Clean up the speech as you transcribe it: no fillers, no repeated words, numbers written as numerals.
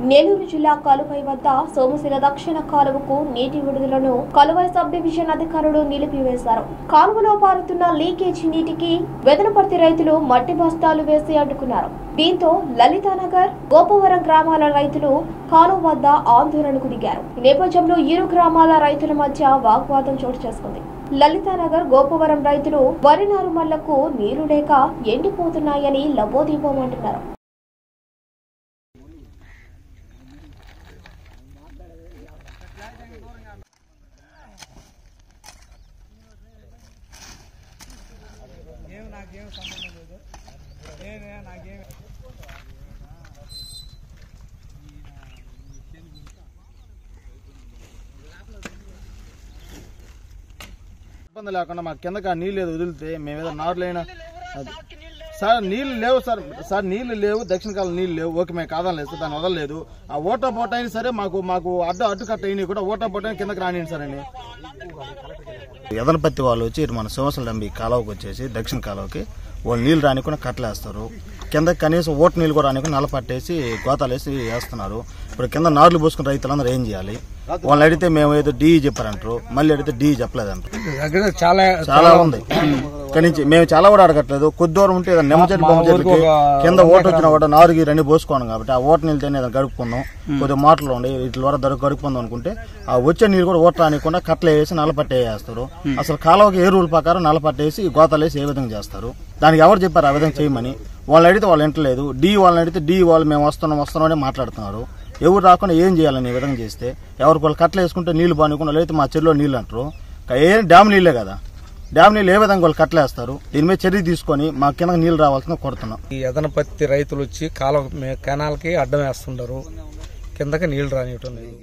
నెల్లూరు జిల్లా కలువై వద్ద సోమశిల దక్షిణ కాలువకు నీటి విడుదలను కలువై సబ్ డివిజన్ అధికారులు నిలిపివేశారు. కాలువలో పారుతున్న లీకేజీ నీటికి వెదనపర్తి రైతులు మట్టి బస్తాలు వేసి అడ్డుకున్నారు. దీంతో లలితానగర్, గోపవరం గ్రామాల రైతులు కాలువ వద్ద ఆందోళనకు దిగారు. ఈ నేపథ్యంలో ఇరు గ్రామాల రైతుల మధ్య వాగ్వాదం చోటు చేసుకుంది. లలితానగర్, గోపవరం రైతులు వరి నారుమళ్లకు నీరు లేక ఎండిపోతున్నాయని లబోదీపమంటున్నారు. ఇబ్బంది లేకుండా మా కిందకి నీళ్ళు ఏదో వదిలితే మేమేదో నారులైనా సార్ నీళ్లు లేవు సార్ నీళ్లు లేవు, దక్షిణ కాలం నీళ్లు లేవు. ఓకే, మేము కాదనలేదు సార్, దాన్ని వదలలేదు. ఆ ఓటా పోట అయినా సరే మాకు అడ్డుకట్ట అయినా కూడా ఓటా పోట కిందకి రానియండి సార్ అని. ఎదనపత్తి వాళ్ళు వచ్చి మన సోమశిల డంబి కాలువకి వచ్చేసి దక్షిణ కాలువకి వాళ్ళు నీళ్లు రానికుండా కట్టలేస్తారు. కింద కనీసం ఓటు నీళ్ళు కూడా రానికుండా నల్లపట్టేసి గోతాలు వేసి వేస్తున్నారు. ఇప్పుడు కింద నార్లు పోసుకున్న రైతులందరూ ఏం చేయాలి? వాళ్ళని అడిగితే మేము ఏదో డీ చెప్పారంటారు, మళ్ళీ అడిగితే డీ చెప్పలేదంటారు. చాలా ఉంది కానీ మేము చాలా కూడా అడగట్లేదు. కొద్ది దూరం ఉంటే నిమ్మ చెట్టు బొమ్మ చెట్టుకి కింద ఓటు వచ్చిన కూడా నారుగి రెండు పోసుకోను కాబట్టి ఆ ఓటు నీళ్ళతో ఏదైనా గడుపుకుందాం, కొద్దిగా మోటార్లు ఉండి వీటి ద్వారా గడుపుకుందాం అనుకుంటే ఆ వచ్చే నీళ్ళు కూడా ఓటు రానికుండా కట్టలు వేసి నల్లపట్టేస్తారు. అసలు కాలువకి ఏ రూల్ ప్రకారం నల్లపట్టేసి గోతాలు వేసి ఏ విధంగా చేస్తారు? దానికి ఎవరు చెప్పారు ఆ విధంగా చేయమని? వాళ్ళని అడిగితే వాళ్ళు వింటలేదు. డీ వాళ్ళని అడిగితే డీ వాళ్ళు మేము వస్తున్నామని మాట్లాడుతున్నారు. ఎవరు రాకుండా ఏం చేయాలని ఈ విధంగా చేస్తే ఎవరికి వాళ్ళు కట్టలు వేసుకుంటే నీళ్లు బానుకుండా లేకపోతే మా చెరువులో నీళ్ళు అంటారు. ఏం డ్యామ్ నీళ్ళే కదా, డ్యామ్ నీళ్ళు ఏ విధంగా వాళ్ళు కట్టలేస్తారు? దీని మీద చర్య తీసుకొని మా కింద నీళ్లు రావాల్సిన కోరుతున్నాం. ఈ ఎదనపత్తి రైతులు వచ్చి కాలువ కెనాల్కి అడ్డం వేస్తుంటారు, కిందకి నీళ్లు రానివ్వటం లేదు.